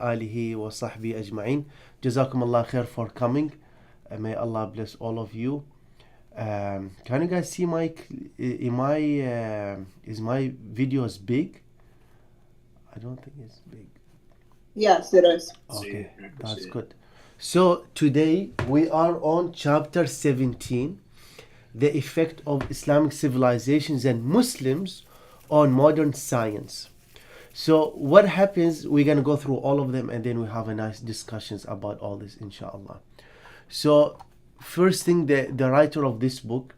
alihi wa sahbihi ajma'in. Jazakum Allah khair for coming. May Allah bless all of you. Can you guys see is my videos big? I don't think it's big. Yes, it is. Okay, that's good. So today we are on chapter 17, the effect of Islamic civilizations and Muslims on modern science. So what happens, we're going to go through all of them and then we have a nice discussions about all this, inshallah. So first thing, the writer of this book,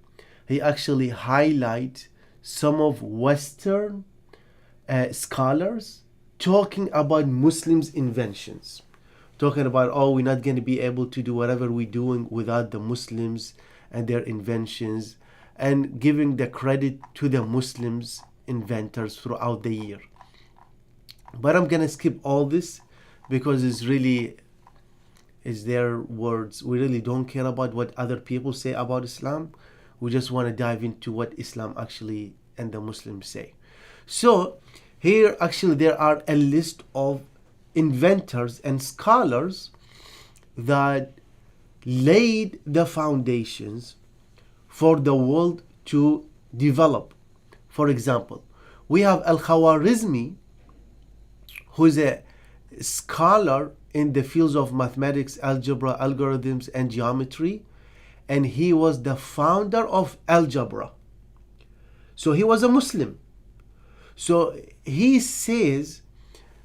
he actually highlights some of Western scholars talking about Muslims' inventions. Talking about, oh, we're not going to be able to do whatever we're doing without the Muslims and their inventions, and giving the credit to the Muslims inventors throughout the year. But I'm gonna skip all this because it's their words. We really don't care about what other people say about Islam. We just want to dive into what Islam actually and the Muslims say. So here actually there are a list of inventors and scholars that laid the foundations for the world to develop. For example, we have Al-Khwarizmi, who is a scholar in the fields of mathematics, algebra, algorithms, and geometry, and he was the founder of algebra. So he was a Muslim. So he says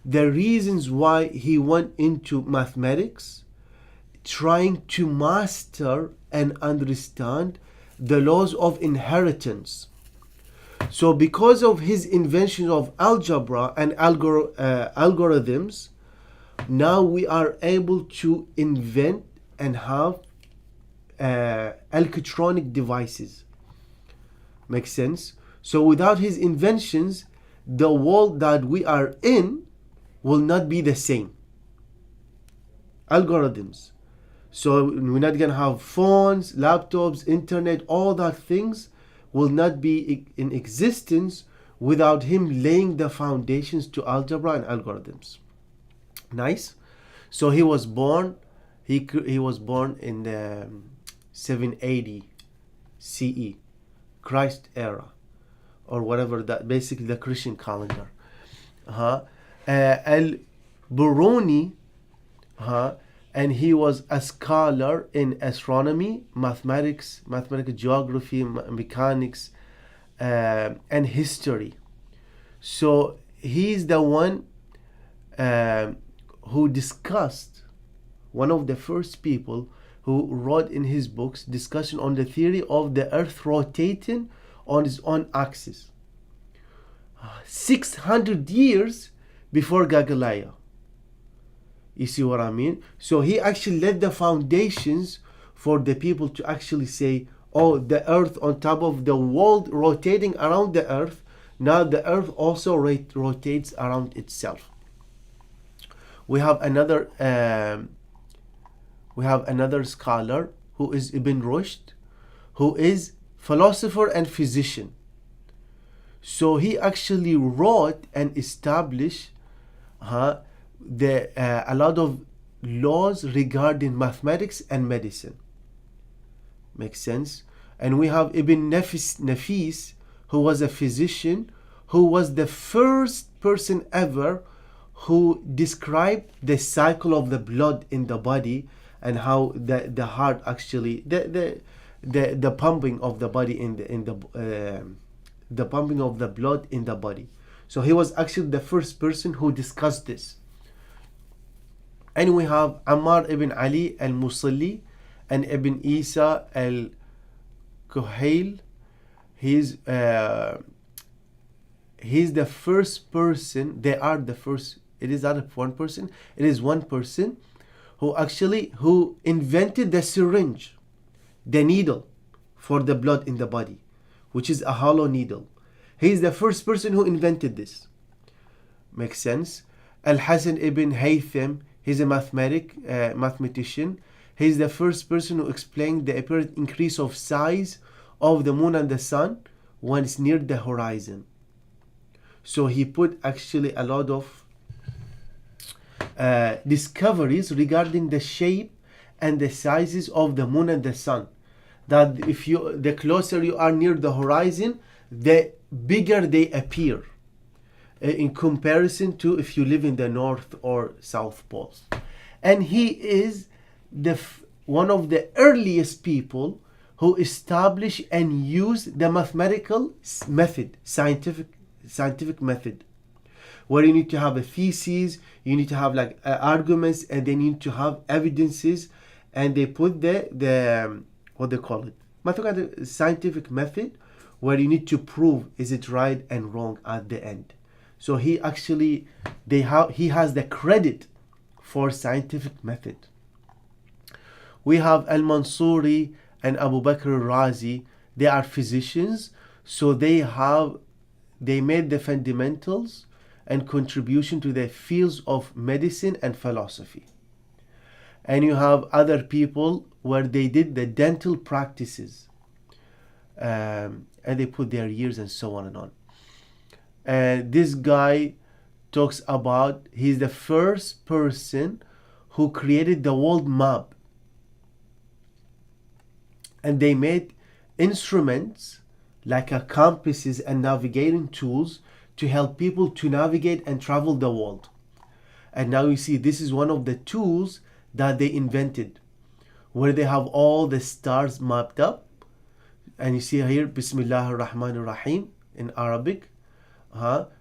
the reasons why he went into mathematics, trying to master and understand the laws of inheritance. So because of his invention of algebra and algorithms, now we are able to invent and have electronic devices. Makes sense? So without his inventions, the world that we are in will not be the same. Algorithms. So we're not going to have phones, laptops, internet, all that things will not be in existence without him laying the foundations to algebra and algorithms. Nice. So he was born in the 780 CE, Christ era, or whatever, that basically the Christian calendar. Al-Biruni, and he was a scholar in astronomy, mathematics, mathematical geography, mechanics, and history. So he's the one who discussed, one of the first people who wrote in his books discussion on the theory of the earth rotating on its own axis. 600 years before Galileo. You see what I mean? So he actually laid the foundations for the people to actually say, oh, the earth on top of the world rotating around the earth, now the earth also rotates around itself. We have another scholar who is Ibn Rushd, who is philosopher and physician. So he actually wrote and established a lot of laws regarding mathematics and medicine. Makes sense? And we have Ibn Nafis, who was a physician, who was the first person ever who described the cycle of the blood in the body and how the heart actually the pumping of the body the pumping of the blood in the body. So he was actually the first person who discussed this. And we have Ammar ibn Ali al-Musalli and Ibn Isa al-Kuhail. He's the first person. They are the first. It is not one person. It is one person who invented the syringe, the needle for the blood in the body, which is a hollow needle. He is the first person who invented this. Makes sense? Al-Hasan ibn Haytham, he's a mathematician. He's the first person who explained the apparent increase of size of the moon and the sun when it's near the horizon. So he put actually a lot of discoveries regarding the shape and the sizes of the moon and the sun. That if you, the closer you are near the horizon, the bigger they appear in comparison to if you live in the north or south poles. And he is one of the earliest people who established and used the mathematical method, scientific method, where you need to have a thesis, you need to have like arguments, and then you need to have evidences, and they put the what they call it, mathematical scientific method, where you need to prove is it right and wrong at the end. So he actually, he has the credit for scientific method. We have Al-Mansuri and Abu Bakr al-Razi. They are physicians, so they made the fundamentals and contribution to the fields of medicine and philosophy. And you have other people where they did the dental practices, and they put their years and so on and on. And this guy talks about, he's the first person who created the world map. And they made instruments like compasses and navigating tools to help people to navigate and travel the world. And now you see, this is one of the tools that they invented, where they have all the stars mapped up. And you see here, Bismillah ar-Rahman ar-Rahim in Arabic.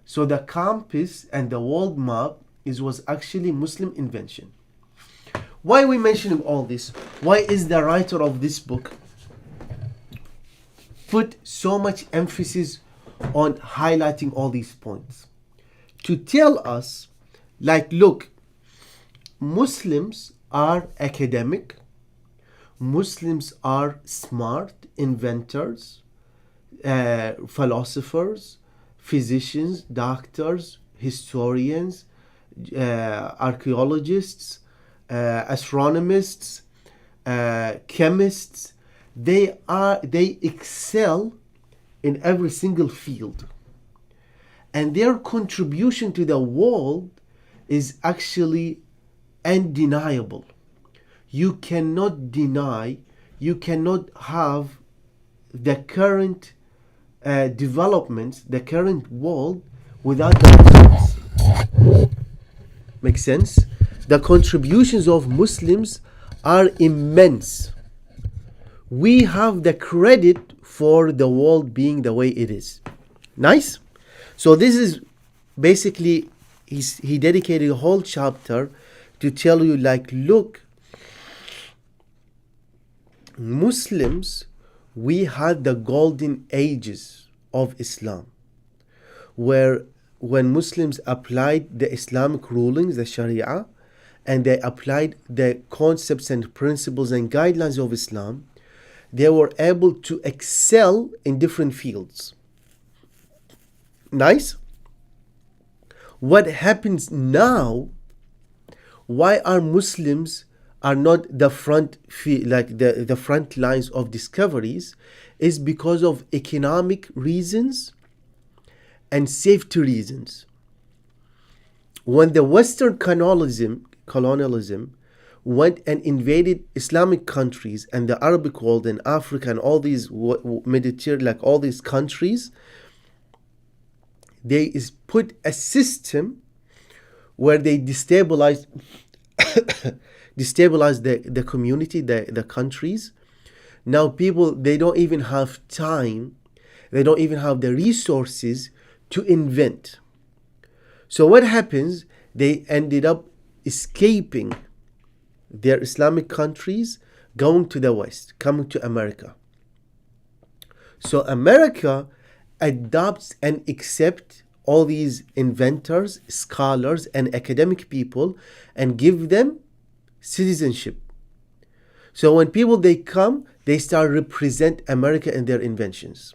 So the compass and the world map was actually Muslim invention. Why are we mentioning all this? Why is the writer of this book put so much emphasis on highlighting all these points? To tell us, like, look, Muslims are academic, Muslims are smart, inventors, philosophers, physicians, doctors, historians, archaeologists, astronomists, chemists. They excel in every single field, and their contribution to the world is actually undeniable. You cannot deny, you cannot have the current developments, the current world, without the Muslims. Make sense? The contributions of Muslims are immense. We have the credit for the world being the way it is. Nice? So this is basically, he dedicated a whole chapter to tell you, like, look, Muslims, we had the golden ages of Islam, where when Muslims applied the Islamic rulings, the Sharia, and they applied the concepts and principles and guidelines of Islam, they were able to excel in different fields. Nice? What happens now? Why are Muslims are not the front the front lines of discoveries? Is because of economic reasons and safety reasons. When the Western colonialism went and invaded Islamic countries and the Arabic world and Africa and all these Mediterranean, like all these countries, they put a system where they destabilize the community, the countries. Now people, they don't even have time, they don't even have the resources to invent. So what happens? They ended up escaping their Islamic countries, going to the West, coming to America. So America adopts and accepts all these inventors, scholars, and academic people and give them citizenship. So when people, they come, they start represent America and their inventions.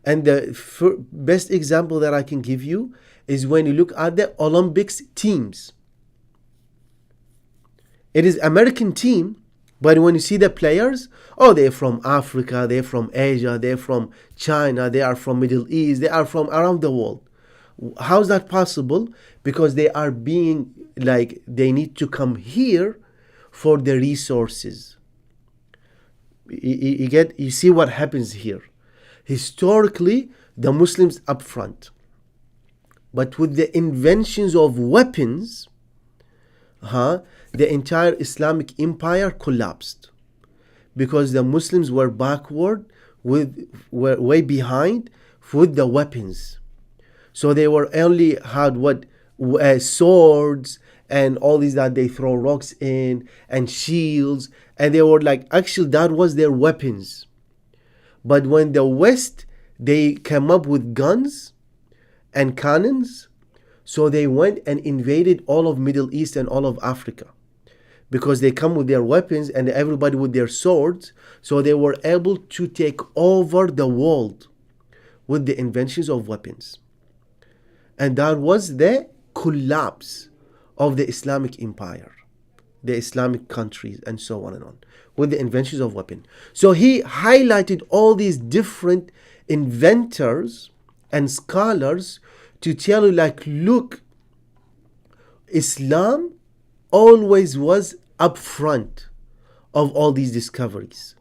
And the best example that I can give you is when you look at the Olympics teams. It is American team, but when you see the players, oh, they're from Africa, they're from Asia, they're from China, they are from Middle East, they are from around the world. How's that possible? Because they are being like, they need to come here for the resources. You see what happens here. Historically, the Muslims up front, but with the inventions of weapons, the entire Islamic empire collapsed because the Muslims were backward, were way behind with the weapons. So they were only had what, swords and all these that they throw rocks in, and shields, and they were like, actually that was their weapons. But when the West, they came up with guns and cannons, so they went and invaded all of Middle East and all of Africa, because they come with their weapons and everybody with their swords, so they were able to take over the world with the inventions of weapons. And that was the collapse of the Islamic empire, the Islamic countries, and so on and on, with the inventions of weapons. So he highlighted all these different inventors and scholars to tell you, like, look, Islam always was up front of all these discoveries.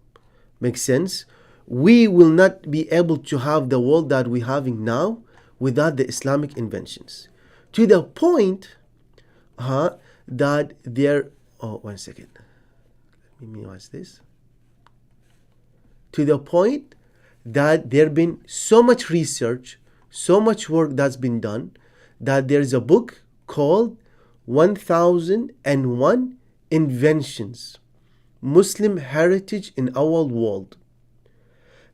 Makes sense? We will not be able to have the world that we're having now without the Islamic inventions. To the point that there, oh, 1 second. Let me minimize this. To the point that there been so much research, so much work that's been done, that there's a book called 1001 Inventions, Muslim Heritage in Our World.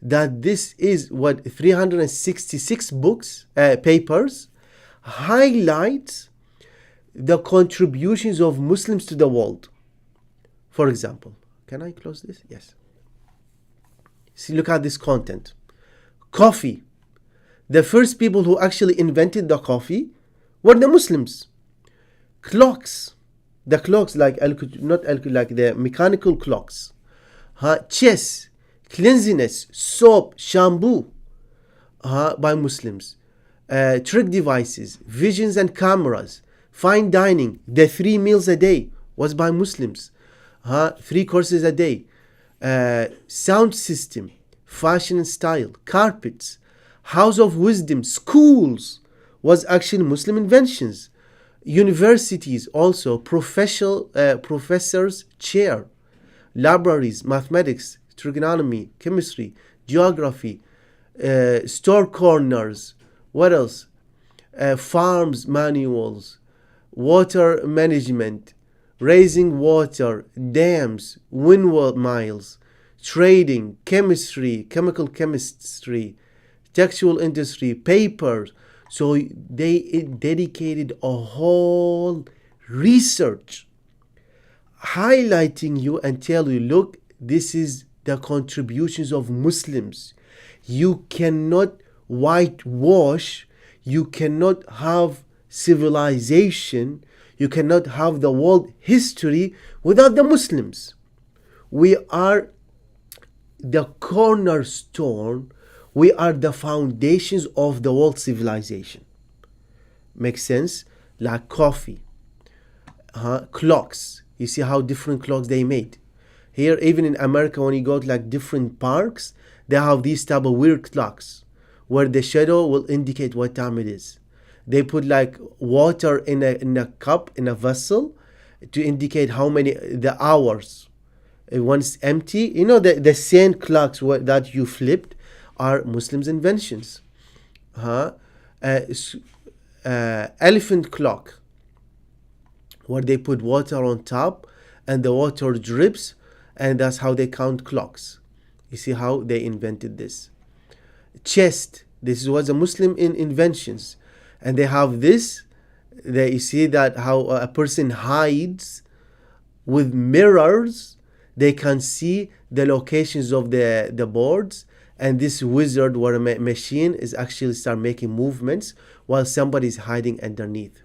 That this is what 366 books, papers, highlights the contributions of Muslims to the world. For example, can I close this? Yes. See, look at this content. Coffee. The first people who actually invented the coffee were the Muslims. Clocks. The clocks, like like the mechanical clocks. Chess, cleanliness, soap, shampoo, by Muslims. Trick devices, visions and cameras, fine dining, the 3 meals a day was by Muslims. 3 courses a day. Sound system, fashion and style, carpets, house of wisdom, schools was actually Muslim inventions. Universities also, professors' chair, libraries, mathematics, trigonometry, chemistry, geography, store corners, what else? Farms manuals, water management, raising water, dams, windmills, trading, chemistry, chemical chemistry, textile industry, papers. So they dedicated a whole research highlighting you and tell you, look, this is the contributions of Muslims. You cannot whitewash, you cannot have civilization, you cannot have the world history without the Muslims. We are the cornerstone, we are the foundations of the world civilization. Makes sense? Like coffee, clocks. You see how different clocks they made. Here, even in America, when you go to like different parks, they have these type of weird clocks where the shadow will indicate what time it is. They put like water in a cup, in a vessel, to indicate how many the hours. Once empty, you know, the sand clocks that you flipped are Muslims' inventions. Elephant clock, where they put water on top and the water drips, and that's how they count clocks. You see how they invented this. Chest, this was a Muslim inventions, and they have this. You see that how a person hides with mirrors, they can see the locations of the boards, and this wizard or a machine is actually start making movements while somebody is hiding underneath.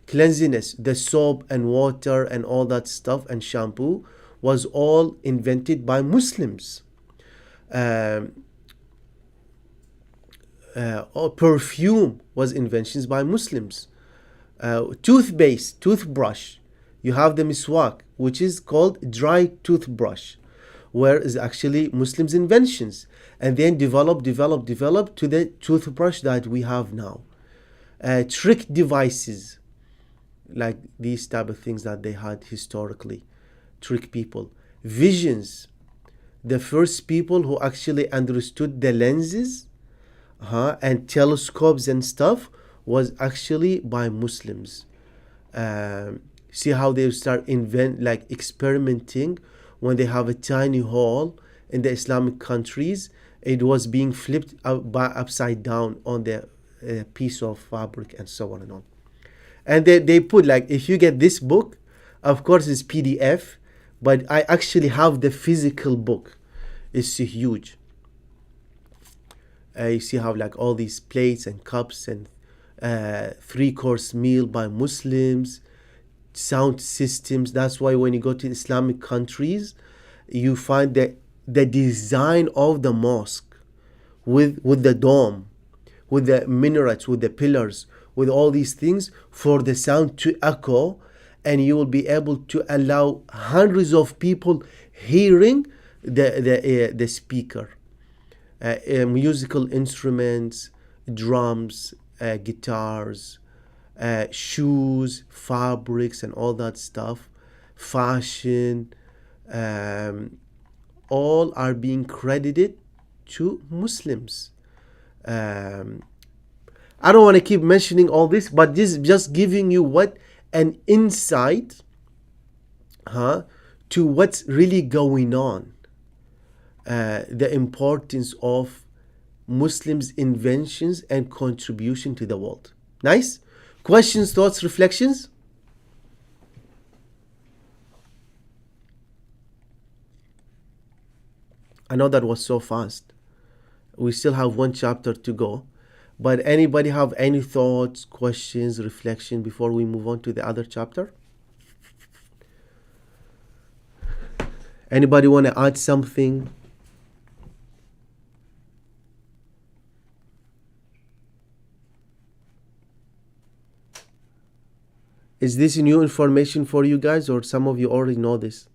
Cleanliness, the soap and water and all that stuff and shampoo was all invented by Muslims. or perfume was inventions by Muslims. Toothpaste, toothbrush. You have the miswak, which is called dry toothbrush, where is actually Muslims' inventions, and then develop to the toothbrush that we have now. Trick devices, like these type of things that they had historically, trick people. Visions, the first people who actually understood the lenses, and telescopes and stuff, was actually by Muslims. See how they start experimenting when they have a tiny hole in the Islamic countries. It was being flipped upside down on the piece of fabric and so on and on. And they put, like, if you get this book, of course it's PDF, but I actually have the physical book. It's huge. You see how, like, all these plates and cups and three-course meal by Muslims, sound systems. That's why when you go to Islamic countries, you find that the design of the mosque with the dome, with the minarets, with the pillars, with all these things for the sound to echo, and you will be able to allow hundreds of people hearing the speaker. Musical instruments, drums, guitars, shoes, fabrics, and all that stuff, fashion, all are being credited to Muslims. I don't want to keep mentioning all this, but this is just giving you an insight, to what's really going on. The importance of Muslims' inventions and contribution to the world. Nice? Questions, thoughts, reflections? I know that was so fast. We still have one chapter to go. But anybody have any thoughts, questions, reflection before we move on to the other chapter? Anybody want to add something? Is this new information for you guys, or some of you already know this?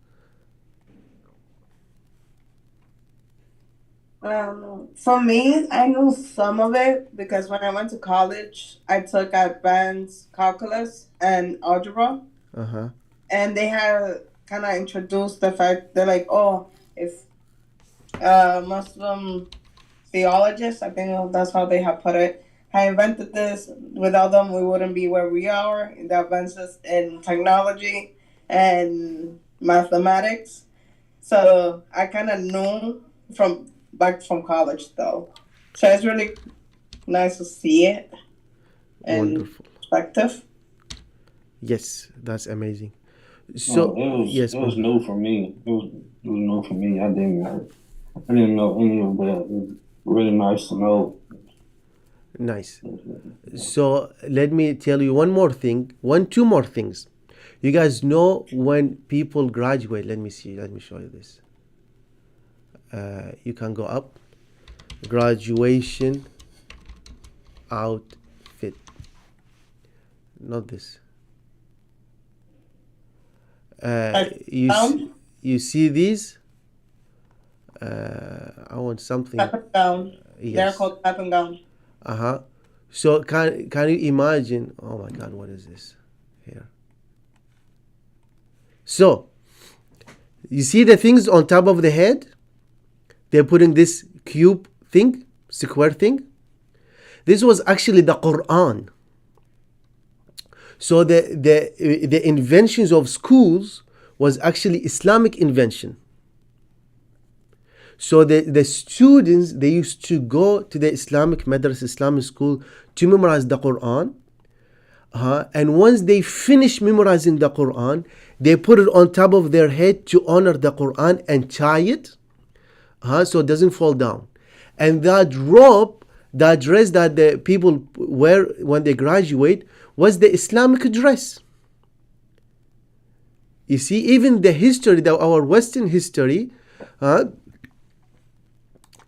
For me, I knew some of it because when I went to college, I took advanced calculus and algebra, Uh-huh. and they had kind of introduced the fact they're like, oh, if Muslim theologists, I think that's how they have put it, had invented this. Without them, we wouldn't be where we are in the advances in technology and mathematics. So I kind of knew from college though. So it's really nice to see it in Wonderful. perspective. Yes, that's amazing. No, So, it was yes, it was ma'am. new for me. It was new for me. I didn't know any of that. It was really nice to know. Nice. So let me tell you two more things. You guys know when people graduate, let me see, let me show you this. You can go up. Graduation outfit. Not this. You Down, you see these? I want something. up and down. They're Yes. called up and down. Uh-huh. So can you imagine? Oh my God, what is this here? So you see the things on top of the head? They're putting this cube thing, square thing. This was actually the Quran. So the inventions of schools was actually Islamic invention. So the students, they used to go to the Islamic madrasa, Islamic school, to memorize the Quran. And once they finish memorizing the Quran, they put it on top of their head to honor the Quran and tie it, so it doesn't fall down. And that robe, that dress that the people wear when they graduate, was the Islamic dress. You see, even the history, our Western history,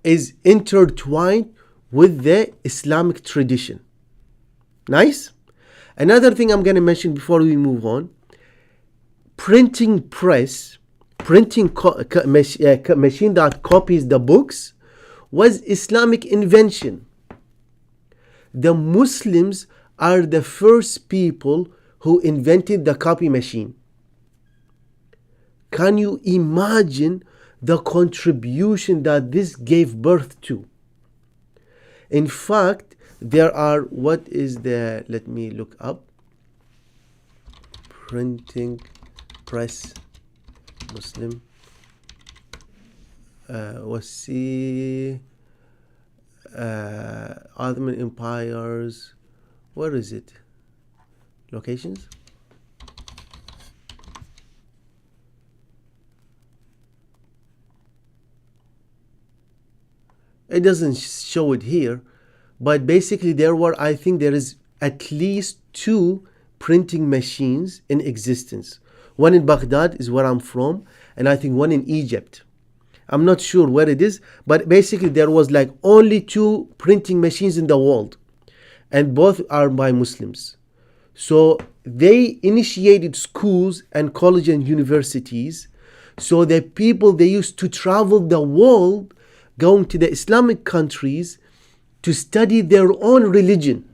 is intertwined with the Islamic tradition. Nice? Another thing I'm going to mention before we move on, printing press, machine that copies the books was Islamic invention. The Muslims are the first people who invented the copy machine. Can you imagine the contribution that this gave birth to? In fact, there are, let me look up, printing press, Muslim, Ottoman empires, where is it? Locations? It doesn't show it here, but basically I think there is at least 2 printing machines in existence. One in Baghdad is where I'm from, and I think one in Egypt. I'm not sure where it is, but basically there was like only 2 printing machines in the world, and both are by Muslims. So they initiated schools and colleges and universities, so the people, they used to travel the world going to the Islamic countries to study their own religion.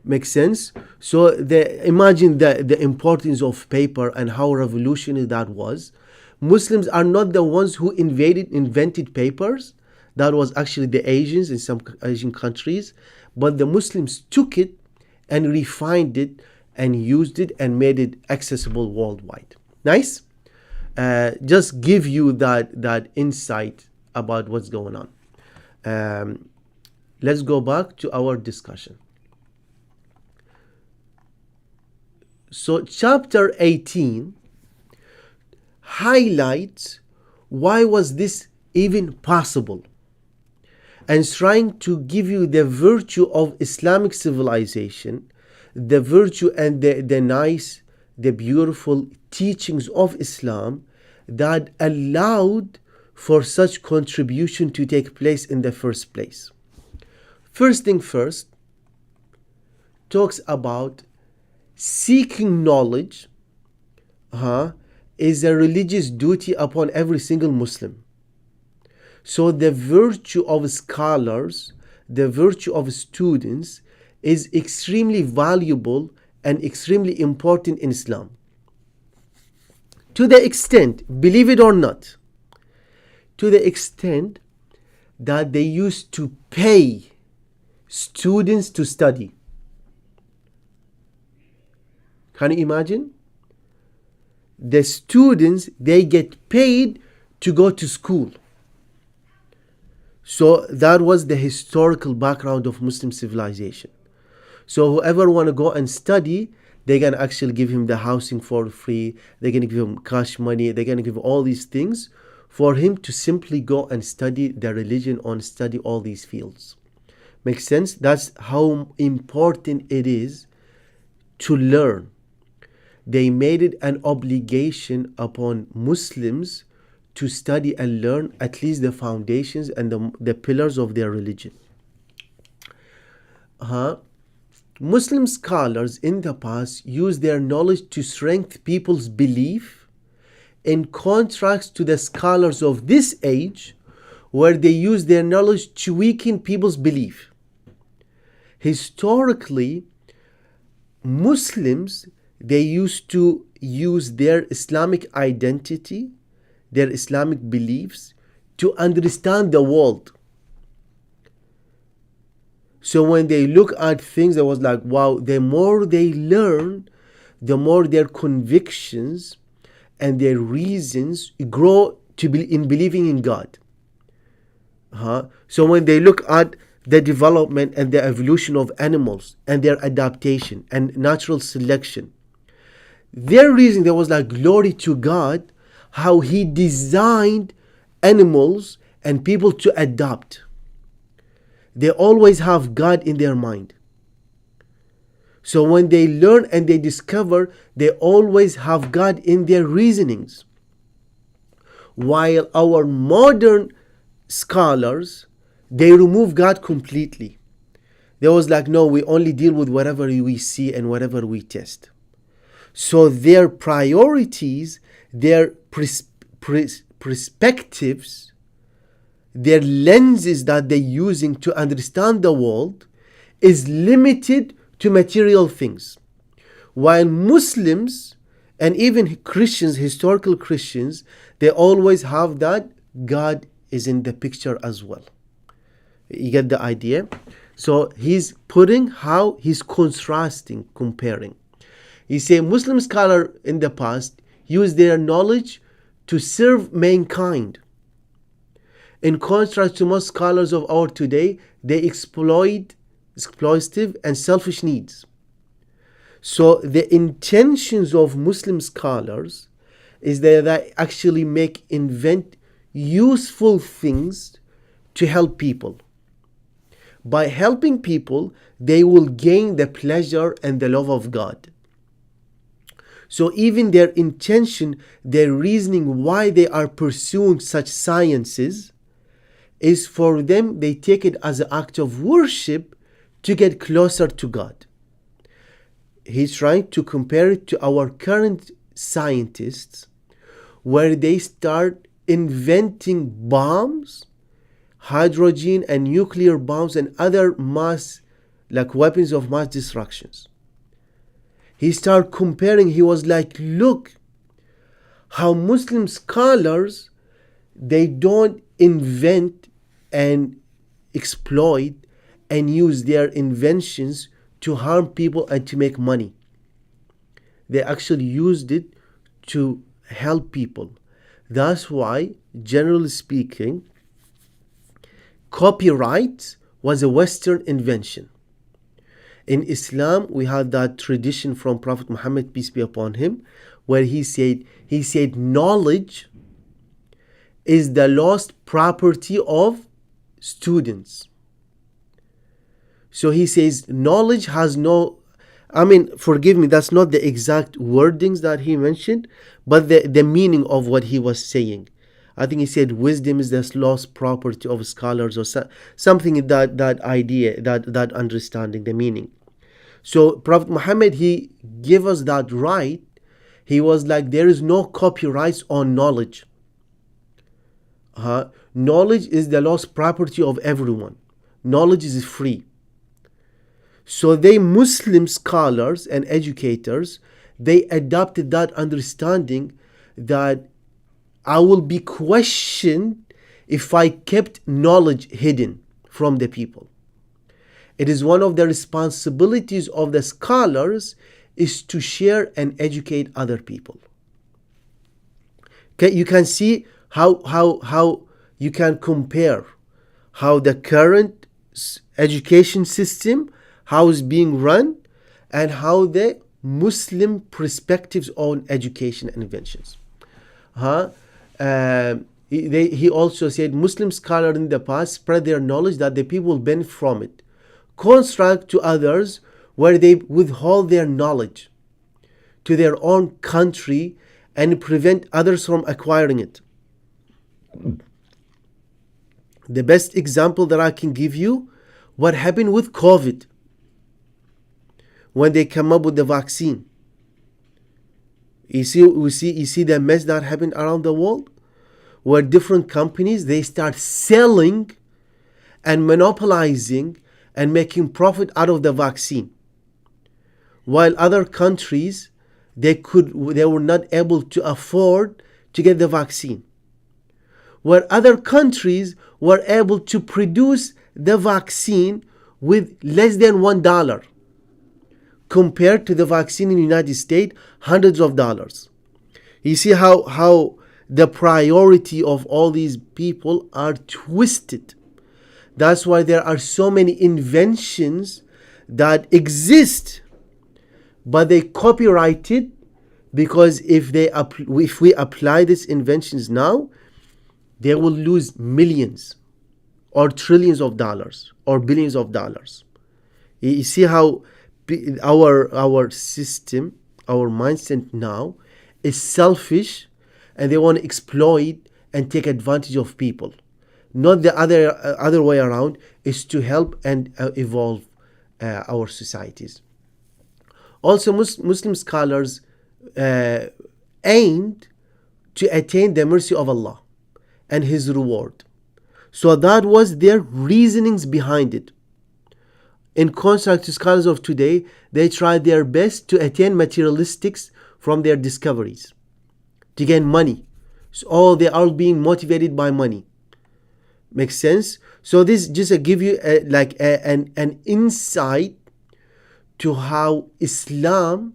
Makes sense? So imagine the importance of paper and how revolutionary that was. Muslims are not the ones who invented papers. That was actually the Asians in some Asian countries. But the Muslims took it and refined it and used it and made it accessible worldwide. Nice? Just give you that insight about what's going on. Let's go back to our discussion. So chapter 18 highlights why was this even possible, and trying to give you the virtue of Islamic civilization, the virtue and the beautiful teachings of Islam that allowed for such contribution to take place in the first place. First thing first, talks about seeking knowledge is a religious duty upon every single Muslim. So the virtue of scholars, the virtue of students is extremely valuable and extremely important in Islam. To the extent, believe it or not, to the extent that they used to pay students to study. Can you imagine? The students, they get paid to go to school. So that was the historical background of Muslim civilization. So whoever want to go and study, they're going to actually give him the housing for free. They're going to give him cash money. They're going to give him all these things for him to simply go and study the religion or study all these fields. Makes sense? That's how important it is to learn. They made it an obligation upon Muslims to study and learn at least the foundations and the pillars of their religion. Muslim scholars in the past used their knowledge to strengthen people's belief, in contrast to the scholars of this age, where they use their knowledge to weaken people's belief. Historically, Muslims, they used to use their Islamic identity, their Islamic beliefs, to understand the world. So when they look at things, it was like, wow, the more they learn, the more their convictions and their reasons grow in believing in God. So when they look at the development and the evolution of animals and their adaptation and natural selection, their reason, there was like, glory to God, how He designed animals and people to adapt. They always have God in their mind. So when they learn and they discover, they always have God in their reasonings. While our modern scholars, They remove God completely. They was like, no, we only deal with whatever we see and whatever we test. So their priorities, their perspectives, their lenses that they're using to understand the world is limited to material things. While Muslims and even Christians, historical Christians, they always have that God is in the picture as well. You get the idea? So he's putting how he's contrasting, comparing. He said Muslim scholars in the past used their knowledge to serve mankind. In contrast to most scholars of our today, they exploitive and selfish needs. So the intentions of Muslim scholars is that they actually invent useful things to help people. By helping people, they will gain the pleasure and the love of God. So even their intention, their reasoning why they are pursuing such sciences is for them, they take it as an act of worship to get closer to God. He's trying to compare it to our current scientists, where they start inventing bombs, hydrogen and nuclear bombs and other like weapons of mass destructions. He started comparing, he was like, look how Muslim scholars, they don't invent and exploit and use their inventions to harm people and to make money. They actually used it to help people. That's why, generally speaking, copyright was a Western invention. In Islam, we had that tradition from Prophet Muhammad, peace be upon him, where he said knowledge is the lost property of students. So he says knowledge has no, forgive me, that's not the exact wordings that he mentioned, but the meaning of what he was saying. I think he said wisdom is the lost property of scholars, or something, that idea, that understanding, the meaning. So Prophet Muhammad, he gave us that right. He was like, there is no copyrights on knowledge. Knowledge is the lost property of everyone. Knowledge is free. So they, Muslim scholars and educators, they adopted that understanding that I will be questioned if I kept knowledge hidden from the people. It is one of the responsibilities of the scholars is to share and educate other people. Okay, you can see how you can compare how the current education system, how it's being run, and how the Muslim perspectives on education and inventions. He also said Muslim scholars in the past spread their knowledge that the people benefit from it, contrast to others where they withhold their knowledge to their own country and prevent others from acquiring it. The best example that I can give you, what happened with COVID when they come up with the vaccine. You see the mess that happened around the world, where different companies, they start selling and monopolizing and making profit out of the vaccine, while other countries, they were not able to afford to get the vaccine, where other countries were able to produce the vaccine with less than $1 compared to the vaccine in the United States, hundreds of dollars. You see how the priority of all these people are twisted. That's why there are so many inventions that exist, but they copyrighted, because if we apply these inventions now, they will lose millions or trillions of dollars or billions of dollars. You see how our system, our mindset now is selfish, and they want to exploit and take advantage of people. not the other way around, is to help and evolve our societies. Also, Muslim scholars uh, aimed to attain the mercy of Allah and His reward. So that was their reasonings behind it. In contrast to scholars of today, they try their best to attain materialistics from their discoveries, to gain money. So they are being motivated by money. Makes sense? So this just to give you an insight to how Islam,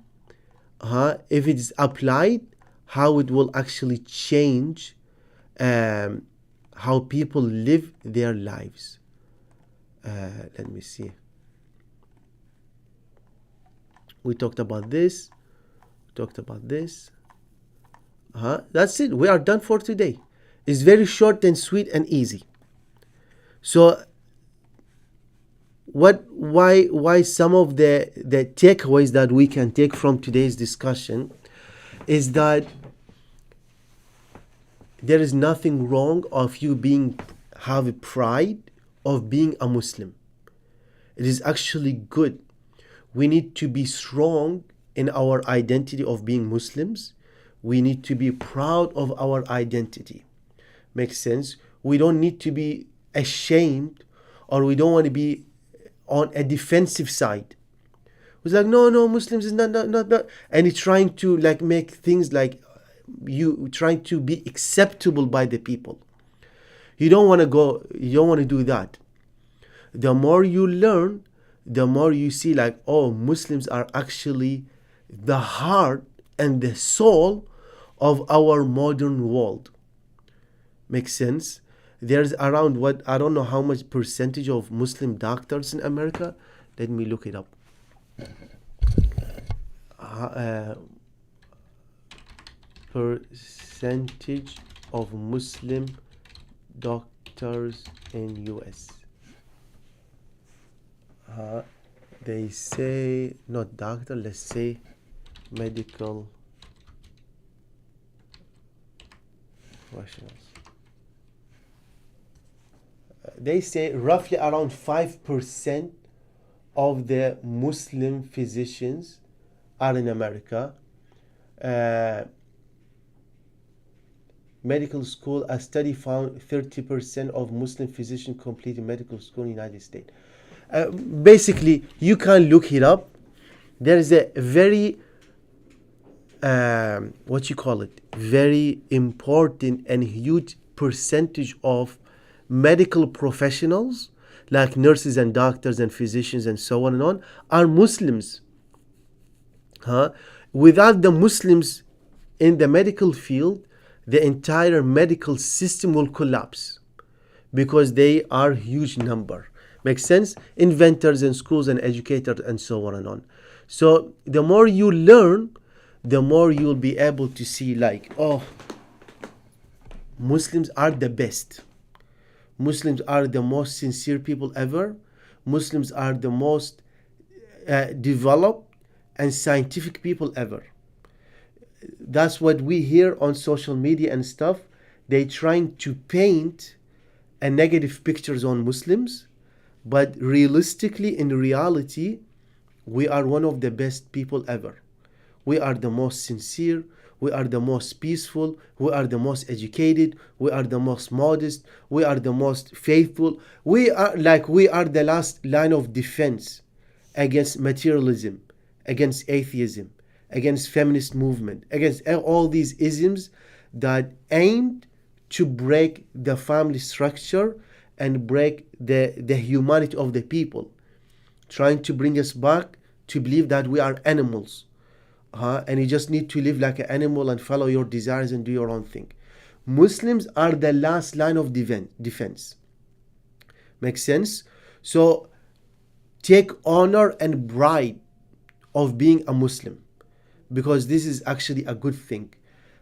if it is applied, how it will actually change how people live their lives. Let me see. We talked about this. That's it. We are done for today. It's very short and sweet and easy. So why some of the takeaways that we can take from today's discussion is that there is nothing wrong of you have a pride of being a Muslim. It is actually good. We need to be strong in our identity of being Muslims. We need to be proud of our identity. Makes sense? We don't need to be ashamed, or we don't want to be on a defensive side. It's like, no, Muslims is not, and it's trying to like make things like you trying to be acceptable by the people. You don't want to do that. The more you learn, the more you see like, oh, Muslims are actually the heart and the soul of our modern world. Makes sense? There's around I don't know how much percentage of Muslim doctors in America. Let me look it up. Percentage of Muslim doctors in US. They say not doctor, let's say medical professionals. They say roughly around 5% of the Muslim physicians are in America. Medical school, a study found 30% of Muslim physicians completed medical school in the United States. Basically, you can look it up. There is a very, very important and huge percentage of medical professionals, like nurses and doctors and physicians and so on and on, are Muslims. Without the Muslims in the medical field, the entire medical system will collapse because they are huge number. Makes sense? Inventors and schools and educators and so on and on. So the more you learn, the more you'll be able to see like, oh, Muslims are the best. Muslims are the most sincere people ever. Muslims are the most developed and scientific people ever. That's what we hear on social media and stuff. They trying to paint a negative pictures on Muslims, but realistically, in reality, we are one of the best people ever. We are the most sincere. We are the most peaceful. We are the most educated. We are the most modest. We are the most faithful. We are the last line of defense against materialism, against atheism, against feminist movement, against all these isms that aimed to break the family structure and break the humanity of the people, trying to bring us back to believe that we are animals. And you just need to live like an animal and follow your desires and do your own thing. Muslims are the last line of defense. Makes sense? So take honor and pride of being a Muslim, because this is actually a good thing.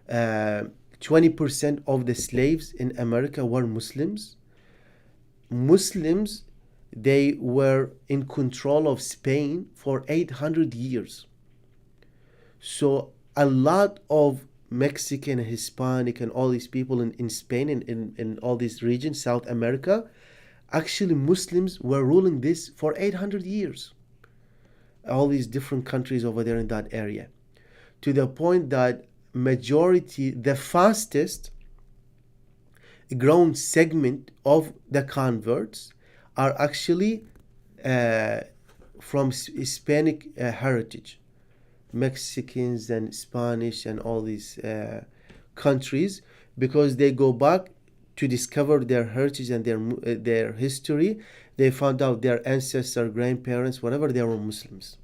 20% of the slaves in America were Muslims. Muslims, they were in control of Spain for 800 years. So a lot of Mexican, Hispanic, and all these people in Spain and in all these regions, South America, actually Muslims were ruling this for 800 years. All these different countries over there in that area. To the point that majority, the fastest growing segment of the converts are actually from Hispanic heritage. Mexicans and Spanish and all these countries, because they go back to discover their heritage and their history. They found out their ancestors, grandparents, whatever, they were Muslims.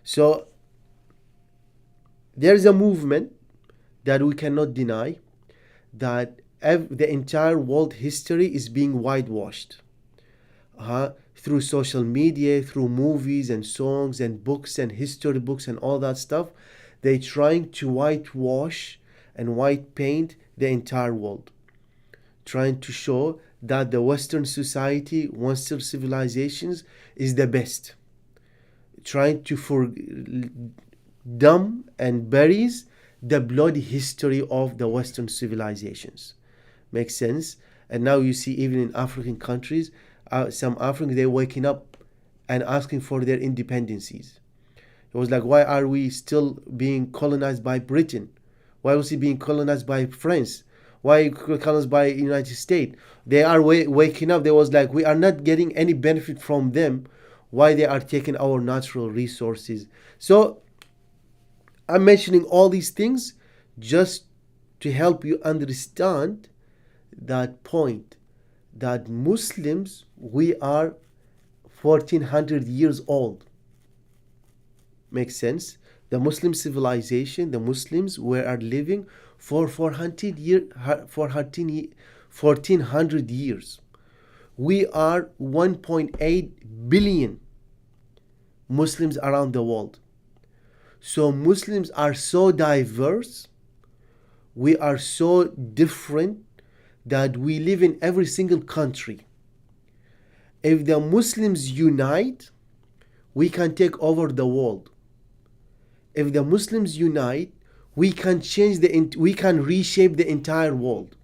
So there's a movement that we cannot deny, that the entire world history is being whitewashed through social media, through movies and songs and books and history books and all that stuff. They're trying to whitewash and white paint the entire world, trying to show that the Western society, Western civilizations is the best, trying to dumb and buries the bloody history of the Western civilizations. Makes sense? And now you see even in African countries, some Africans, they're waking up and asking for their independencies. It was like, why are we still being colonized by Britain? Why was he being colonized by France? Why colonized by United States? They are waking up. They was like, we are not getting any benefit from them. Why they are taking our natural resources? So I'm mentioning all these things just to help you understand that point, that Muslims, we are 1400 years old. Makes sense? The Muslim civilization, the Muslims are living for 1400 years. We are 1.8 billion Muslims around the world. So Muslims are so diverse, we are so different, that we live in every single country. If the Muslims unite, we can take over the world. If the Muslims unite, we can reshape the entire world.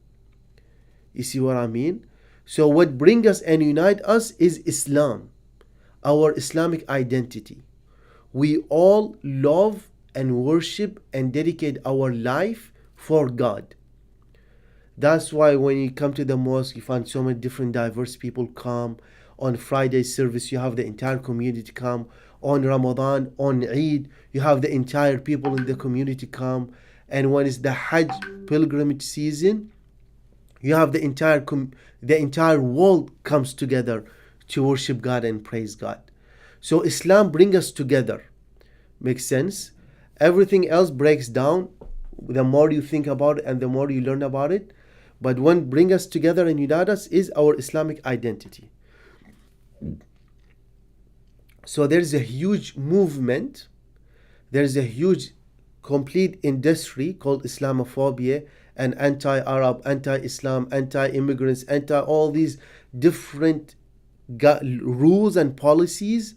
You see what I mean? So what brings us and unite us is Islam, our Islamic identity. We all love and worship and dedicate our life for God. That's why when you come to the mosque, you find so many different diverse people come. On Friday service, you have the entire community come. On Ramadan, on Eid, you have the entire people in the community come. And when it's the Hajj pilgrimage season, you have the entire world comes together to worship God and praise God. So Islam brings us together. Makes sense? Everything else breaks down the more you think about it and the more you learn about it. But what brings us together and unite us is our Islamic identity. So there's a huge movement, there's a huge complete industry called Islamophobia and anti-Arab, anti-Islam, anti-immigrants, all these different rules and policies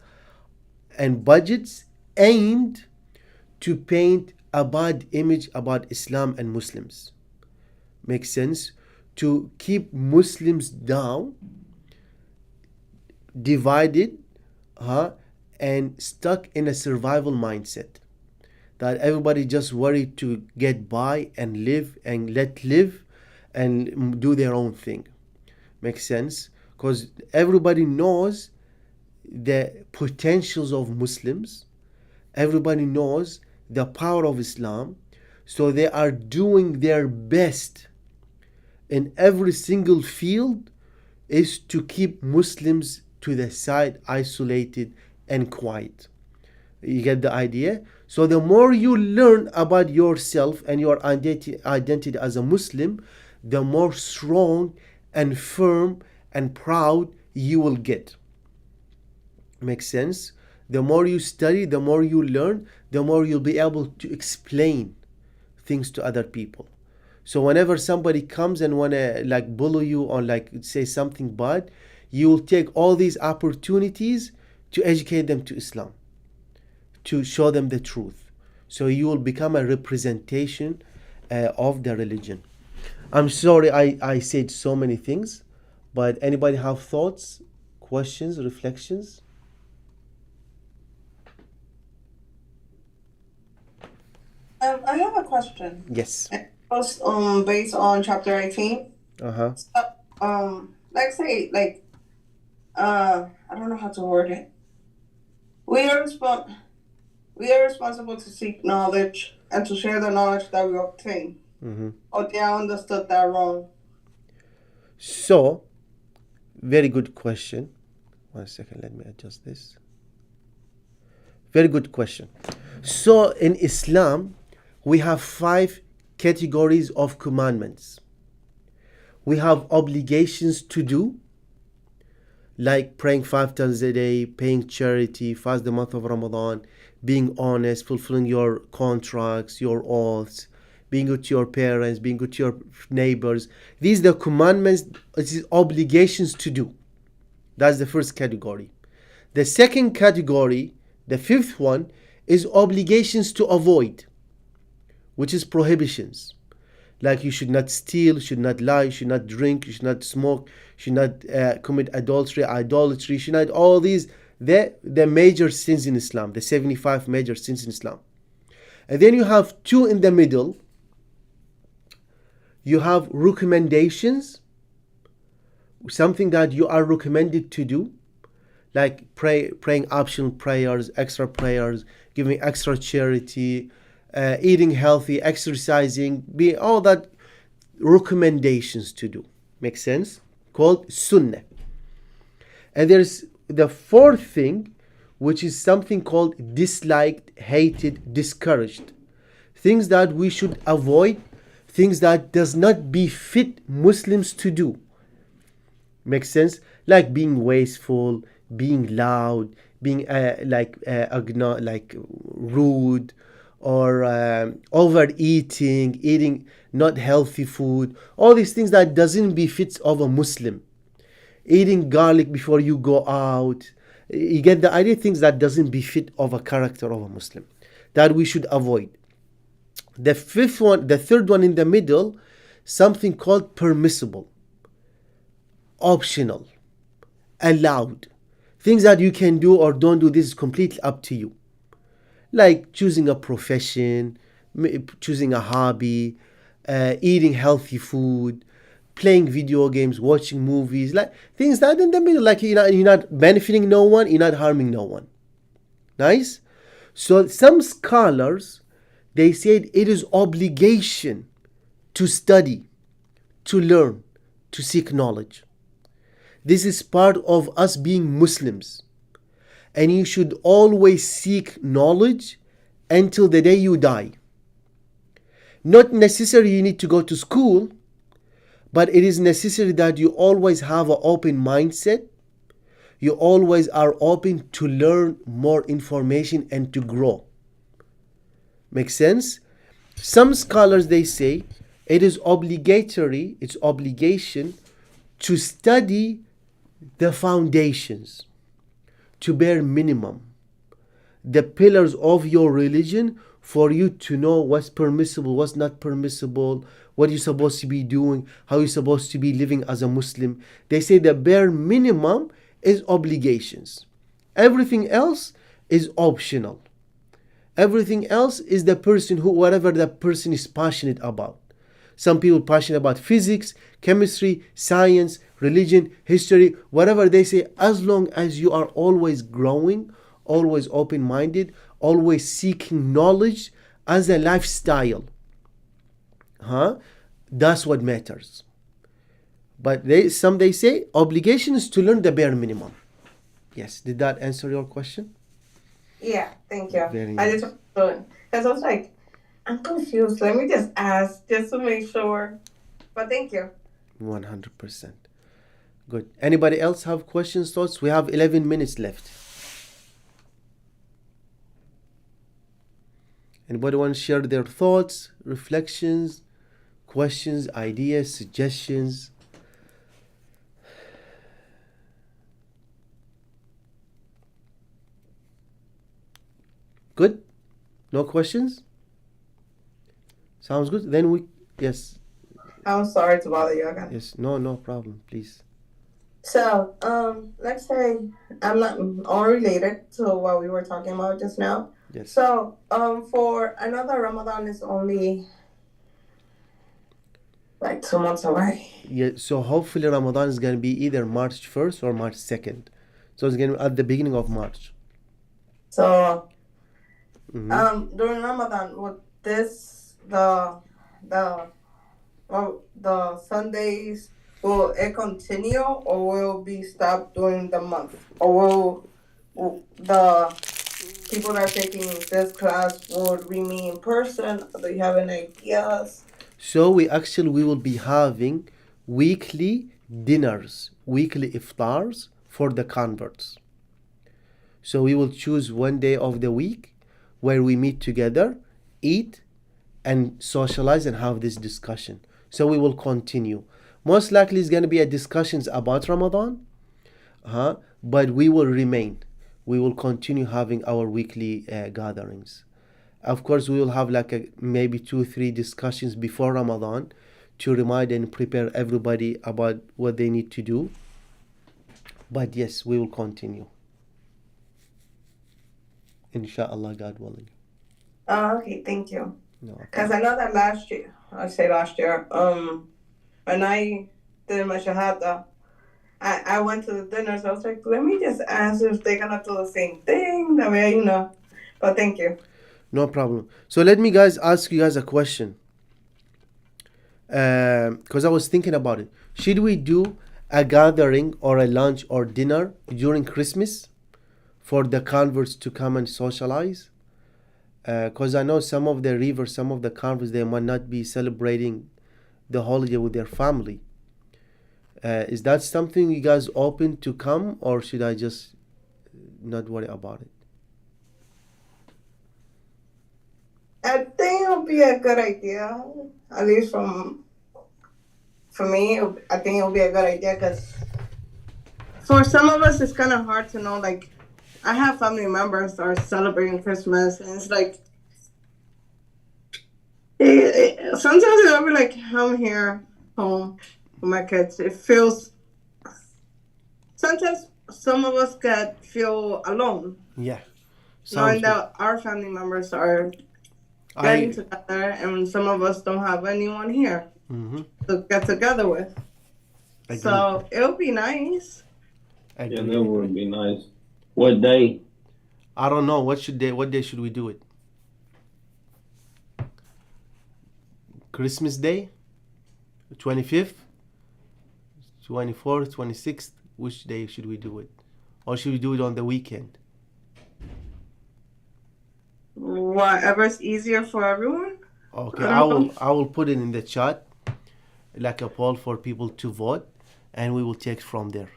and budgets aimed to paint a bad image about Islam and Muslims. Makes sense? To keep Muslims down, divided, and stuck in a survival mindset. That everybody just worried to get by and live and let live and do their own thing. Makes sense? Because everybody knows the potentials of Muslims. Everybody knows the power of Islam. So they are doing their best in every single field is to keep Muslims to the side, isolated and quiet. You get the idea? So the more you learn about yourself and your identity as a Muslim, the more strong and firm and proud you will get. Makes sense? The more you study, the more you learn, the more you'll be able to explain things to other people. So whenever somebody comes and wanna bully you or say something bad, you will take all these opportunities to educate them to Islam, to show them the truth. So you will become a representation of the religion. I'm sorry I said so many things, but anybody have thoughts, questions, reflections? I have a question. Yes. It was based on chapter 18. Uh-huh. So, let's say like I don't know how to word it. We are respon we are responsible to seek knowledge and to share the knowledge that we obtain. Mm-hmm. Or did I understood that wrong? So, very good question. One second, let me adjust this. Very good question. So, in Islam, we have 5 categories of commandments. We have obligations to do, like praying 5 times a day, paying charity, fast the month of Ramadan, being honest, fulfilling your contracts, your oaths, being good to your parents, being good to your neighbors. These are the commandments, it is obligations to do. That's the first category. The second category, the fifth one, is obligations to avoid, which is prohibitions. Like you should not steal, you should not lie, you should not drink, you should not smoke, you should not commit idolatry, you should not all these, the major sins in Islam, the 75 major sins in Islam. And then you have 2 in the middle. You have recommendations, something that you are recommended to do, like praying optional prayers, extra prayers, giving extra charity, eating healthy, exercising, be all that recommendations to do. Make sense? Called sunnah. And there's the fourth thing, which is something called disliked, hated, discouraged. Things that we should avoid, things that does not befit Muslims to do. Makes sense? Like being wasteful, being loud, being like rude, or overeating, eating not healthy food. All these things that doesn't befit of a Muslim. Eating garlic before you go out. You get the idea? Things that doesn't befit of a character of a Muslim, that we should avoid. The third one in the middle, something called permissible, optional, allowed. Things that you can do or don't do, this is completely up to you. Like choosing a profession, choosing a hobby, eating healthy food, playing video games, watching movies, like things that in the middle, like you're not benefiting no one, you're not harming no one. Nice? So some scholars, they said it is obligation to study, to learn, to seek knowledge. This is part of us being Muslims. And you should always seek knowledge until the day you die. Not necessarily you need to go to school, but it is necessary that you always have an open mindset. You always are open to learn more information and to grow. Make sense? Some scholars, they say it is obligatory, it's obligation to study the foundations, to bare minimum, the pillars of your religion, for you to know what's permissible, what's not permissible, what you're supposed to be doing, how you're supposed to be living as a Muslim. They say the bare minimum is obligations. Everything else is optional. Everything else is the person who, whatever the person is passionate about. Some people passionate about physics, chemistry, science, religion, history, whatever they say, as long as you are always growing, always open-minded, always seeking knowledge as a lifestyle. That's what matters. But some they say obligation is to learn the bare minimum. Yes, did that answer your question? Yeah, thank you. Very I nice. just because I was like, I'm confused. Let me just ask just to make sure. But thank you. 100%. Good. Anybody else have questions, thoughts? We have 11 minutes left. Anybody want to share their thoughts, reflections, questions, ideas, suggestions? Good? No questions? Sounds good. Then we, yes, I'm sorry to bother you again. yes, no, no problem, please. So, let's say I'm not all related to what we were talking about just now. Yes. So, for another Ramadan is only like 2 months away. Yeah, so hopefully Ramadan is going to be either March 1st or March 2nd. So it's going to be at the beginning of March. So, Mm-hmm. during Ramadan, would the the Sundays, will it continue or will be stopped during the month, or will the people that are taking this class would we meet in person? Do you have any ideas? So we will be having weekly dinners, weekly iftars for the converts. So we will choose one day of the week where we meet together, eat, and socialize and have this discussion. So we will continue. Most likely it's going to be a discussions about Ramadan, but we will remain. We will continue having our weekly gatherings. Of course, we will have like maybe 2 3 discussions before Ramadan to remind and prepare everybody about what they need to do. But yes, we will continue. Inshallah, God willing. Oh, okay, thank you. No Because problem. I know that last year, I say last year, when I did my shahada, I went to the dinners. I was like, let me just ask if they're gonna do the same thing. That way, you know. But thank you. No problem. So let me guys ask you guys a question. Because I was thinking about it. Should we do a gathering or a lunch or dinner during Christmas for the converts to come and socialize? Because I know some of the rivers, some of the converts, they might not be celebrating the holiday with their family. Is that something you guys open to come, or should I just not worry about it? I think it'll be a good idea, at least for me. I think it'll be a good idea because for some of us, it's kind of hard to know. Like, I have family members that are celebrating Christmas, and it's like sometimes it'll be like I'm here home with my kids. It feels sometimes some of us get feel alone, Yeah, knowing sounds good. that our family members are getting I together, and some of us don't have anyone here mm-hmm, to get together with. agree, So it'll be nice. Yeah, agree, that would agree. be nice. What day? I don't know what day should we do it? Christmas Day, 25th, 24th, 26th. Which day should we do it, or should we do it on the weekend? Whatever's easier for everyone. Okay, I don't know. I will put it in the chat like a poll for people to vote, and we will take from there.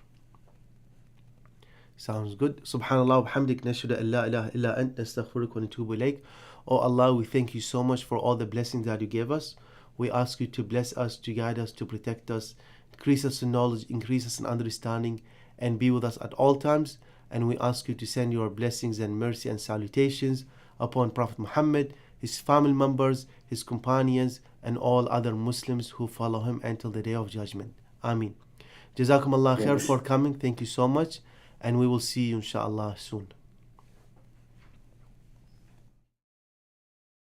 Sounds good. Subhanallah wa bihamdik nashhadu an la ilaha illa ant nastaghfiruka wa natubu ilayk. Oh Allah, we thank you so much for all the blessings that you gave us. We ask you to bless us, to guide us, to protect us, increase us in knowledge, increase us in understanding, and be with us at all times. And we ask you to send your blessings and mercy and salutations upon Prophet Muhammad, his family members, his companions, and all other Muslims who follow him until the day of judgment. Ameen. Jazakum Allah khair Yes. for coming. Thank you so much. And we will see you inshallah soon.